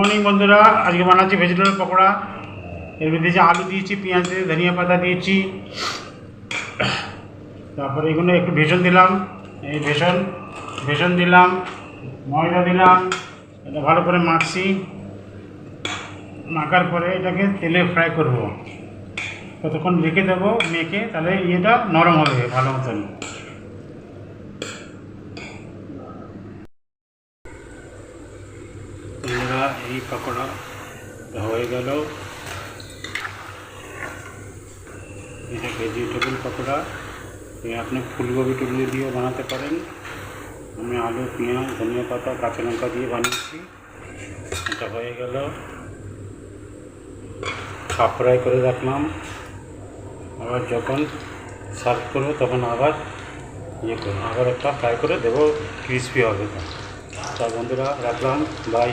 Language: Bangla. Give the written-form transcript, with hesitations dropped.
মর্নিং বন্ধুরা, আজকে বানাচ্ছি ভেজিটেবল পকোড়া। এর মধ্যে যে আলু দিয়েছি, পেঁয়াজ দিয়ে ধনিয়া পাতা দিয়েছি, তারপরে এগুলো একটু বেসন দিলাম, এই বেসন দিলাম, ময়দা দিলাম, এটা ভালো করে মাখছি। মাখার পরে এটাকে তেলে ফ্রাই করব, কতক্ষণ রেখে দেবো মেখে, তাহলে ইয়েটা নরম হবে ভালো মতন। বন্ধুরা, এই পকোড়া হয়ে গেল। এটা ভেজিটেবল পকোড়া। আপনি ফুলকপি টুলকপি দিয়েও বানাতে পারেন। আমি আলু, পেঁয়াজ, ধনিয়া পাতা, কাঁচা লঙ্কা দিয়ে বানিয়েছি। এটা হয়ে গেল। হাফ ফ্রাই করে রাখলাম, আবার যখন সার্ভ করবো তখন আবার আবার একটা ফ্রাই করে দেবো, ক্রিসপি হবে। তা বন্ধুরা, রাখলাম, বাই।